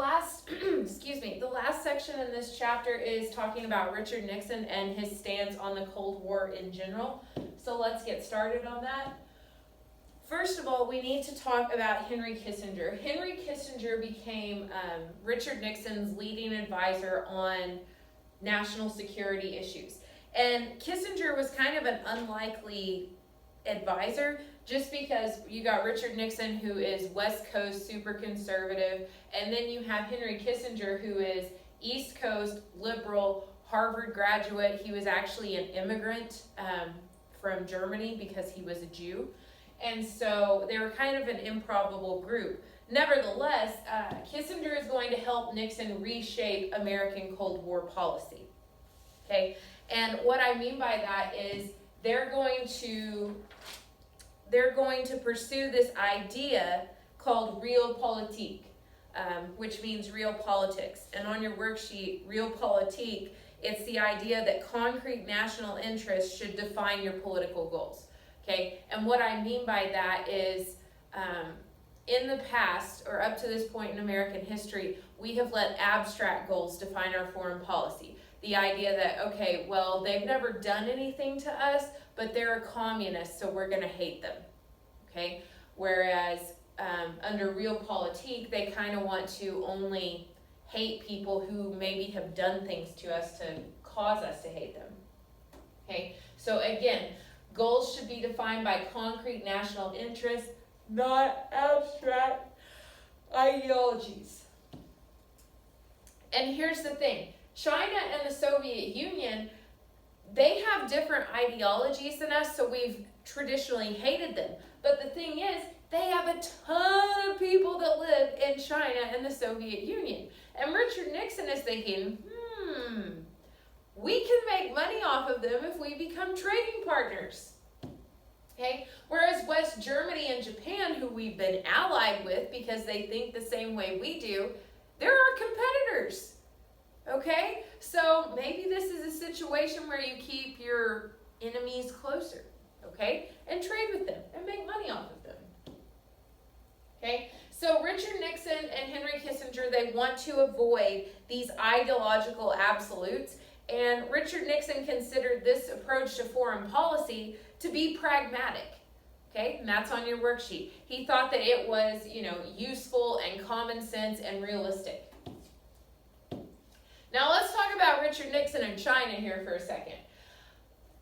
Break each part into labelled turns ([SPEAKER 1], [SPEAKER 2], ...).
[SPEAKER 1] last, excuse me, the last section in this chapter is talking about Richard Nixon and his stance on the Cold War in general. So let's get started on that. First of all, we need to talk about Henry Kissinger. Henry Kissinger became Richard Nixon's leading advisor on national security issues. And Kissinger was kind of an unlikely advisor just because you got Richard Nixon, who is West Coast, super conservative, and then you have Henry Kissinger, who is East Coast, liberal, Harvard graduate. He was actually an immigrant from Germany because he was a Jew. And so they were kind of an improbable group. Nevertheless, Kissinger is going to help Nixon reshape American Cold War policy. Okay, and what I mean by that is they're going to pursue this idea called realpolitik, which means real politics. And on your worksheet, realpolitik, it's the idea that concrete national interests should define your political goals. Okay, and what I mean by that is in the past, or up to this point in American history, we have let abstract goals define our foreign policy. The idea that, okay, well, they've never done anything to us, but they're a communist, so we're going to hate them. Okay, whereas under realpolitik, they kind of want to only hate people who maybe have done things to us to cause us to hate them. Okay, so again, goals should be defined by concrete national interests, not abstract ideologies. And here's the thing, China and the Soviet Union, they have different ideologies than us, so we've traditionally hated them. But the thing is, they have a ton of people that live in China and the Soviet Union. And Richard Nixon is thinking, we can make money off of them if we become trading partners. Okay? Whereas West Germany and Japan, who we've been allied with because they think the same way we do, they're our competitors. Okay? So maybe this is a situation where you keep your enemies closer. Okay? And trade with them and make money off of them. Okay? So Richard Nixon and Henry Kissinger, they want to avoid these ideological absolutes. And Richard Nixon considered this approach to foreign policy to be pragmatic. Okay? And that's on your worksheet. He thought that it was, useful and common sense and realistic. Now let's talk about Richard Nixon and China here for a second.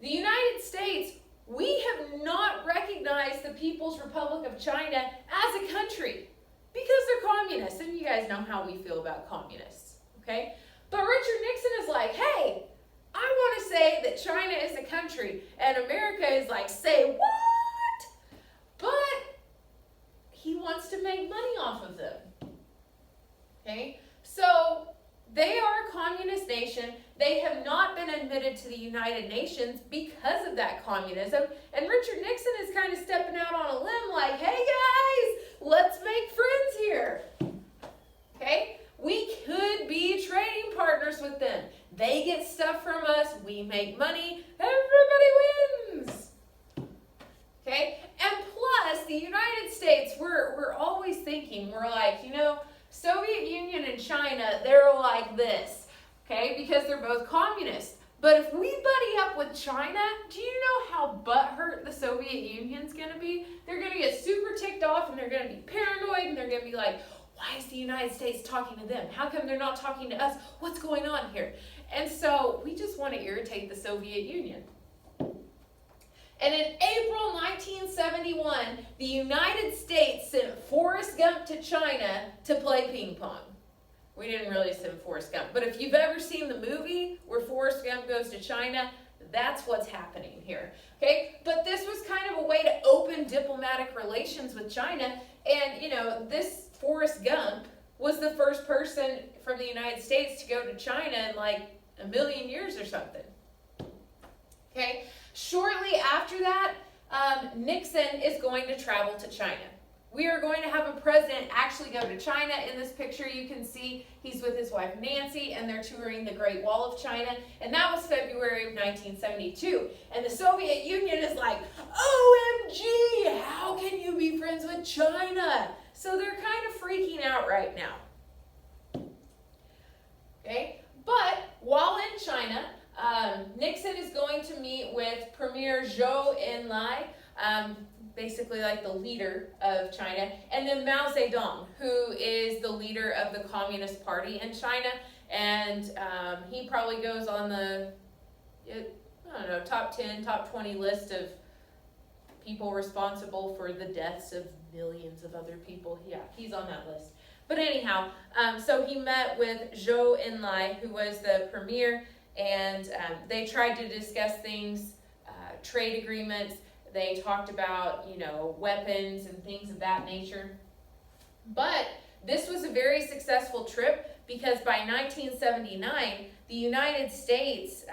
[SPEAKER 1] The United States, we have not recognized the People's Republic of China as a country because they're communists, and you guys know how we feel about communists, okay? But Richard Nixon is like, hey, I want to say that China is a country, and America is like, say what? But he wants to make money off of them, okay? So they are a communist nation. They have not been admitted to the United Nations because of that communism. And Richard Nixon is kind of stepping out on a limb like, hey guys, let's make friends here. Okay? We could be trading partners with them. They get stuff from us. We make money. Everybody wins. Okay? And plus, the United States, we're always thinking, we're like, Soviet Union and China, they're like this, okay, because they're both communists. But if we buddy up with China, do you know how butthurt the Soviet Union's going to be? They're going to get super ticked off, and they're going to be paranoid, and they're going to be like, why is the United States talking to them? How come they're not talking to us? What's going on here? And so we just want to irritate the Soviet Union. And in April 1971, the United States sent Forrest Gump to China to play ping pong. We didn't really send Forrest Gump, but if you've ever seen the movie where Forrest Gump goes to China, that's what's happening here. Okay? But this was kind of a way to open diplomatic relations with China, and this Forrest Gump was the first person from the United States to go to China in like a million years or something. Okay? Shortly after that, Nixon is going to travel to China. We are going to have a president actually go to China. In this picture, you can see he's with his wife Nancy, and they're touring the Great Wall of China. And that was February of 1972. And the Soviet Union is like, OMG, how can you be friends with China? So they're kind of freaking out right now. Okay, but while in China, Nixon is going to meet with Premier Zhou Enlai, basically like the leader of China, and then Mao Zedong, who is the leader of the Communist Party in China, and he probably goes on the, I don't know, top 10, top 20 list of people responsible for the deaths of millions of other people. Yeah, he's on that list. But anyhow, so he met with Zhou Enlai, who was the premier, and they tried to discuss things, trade agreements. They talked about, weapons and things of that nature. But this was a very successful trip because by 1979, the United States,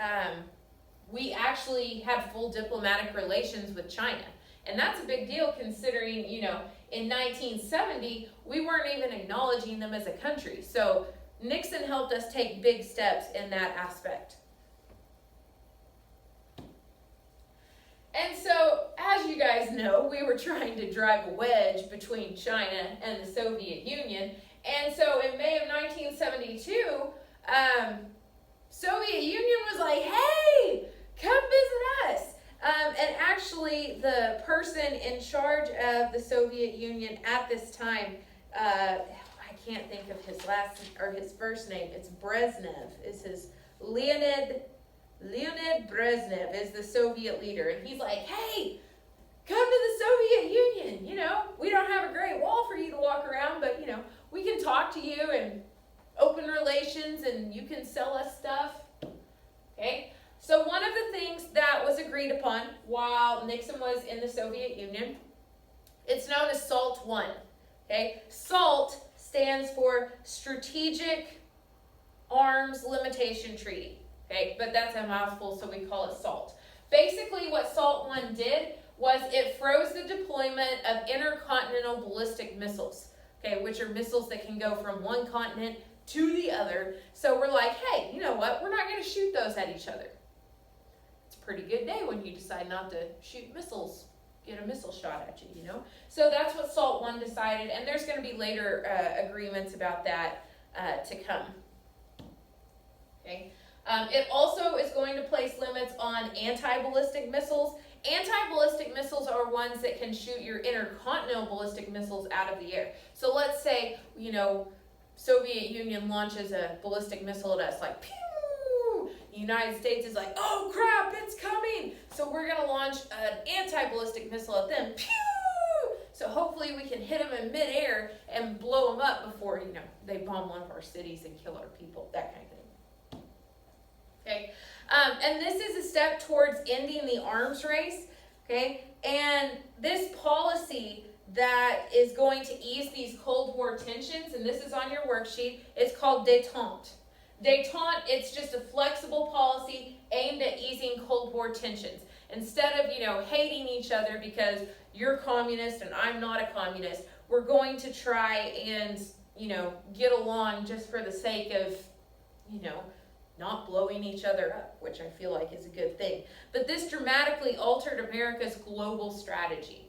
[SPEAKER 1] we actually had full diplomatic relations with China. And that's a big deal considering, in 1970, we weren't even acknowledging them as a country. So Nixon helped us take big steps in that aspect. And so, as you guys know, we were trying to drive a wedge between China and the Soviet Union. And so in May of 1972, Soviet Union was like, hey, come visit us. And actually, the person in charge of the Soviet Union at this time, I can't think of his his first name. It's Brezhnev. Is his Leonid Brezhnev is the Soviet leader, and he's like, hey, come to the Soviet Union. We don't have a great wall for you to walk around, but we can talk to you and open relations, and you can sell us stuff. Okay. So one of the things that was agreed upon while Nixon was in the Soviet Union, it's known as SALT I. Okay, SALT stands for Strategic Arms Limitation Treaty. Okay, but that's a mouthful, so we call it SALT. Basically, what SALT I did was it froze the deployment of intercontinental ballistic missiles. Okay, which are missiles that can go from one continent to the other. So we're like, hey, you know what? We're not going to shoot those at each other. Pretty good day when you decide not to shoot missiles, get a missile shot at you, So that's what SALT I decided, and there's going to be later agreements about that to come. Okay. It also is going to place limits on anti-ballistic missiles. Anti-ballistic missiles are ones that can shoot your intercontinental ballistic missiles out of the air. So let's say, Soviet Union launches a ballistic missile at us, like, pew! The United States is like, oh crap, it's coming. So we're going to launch an anti-ballistic missile at them. Pew! So hopefully we can hit them in midair and blow them up before, they bomb one of our cities and kill our people, that kind of thing. Okay. And this is a step towards ending the arms race. Okay. And this policy that is going to ease these Cold War tensions, and this is on your worksheet, it's called détente. Détente, it's just a flexible policy aimed at easing Cold War tensions. Instead of, hating each other because you're communist and I'm not a communist, we're going to try and, get along just for the sake of, not blowing each other up, which I feel like is a good thing. But this dramatically altered America's global strategy.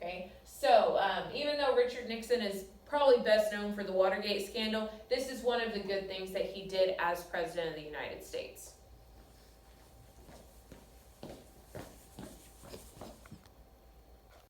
[SPEAKER 1] Okay, so even though Richard Nixon is probably best known for the Watergate scandal, this is one of the good things that he did as President of the United States.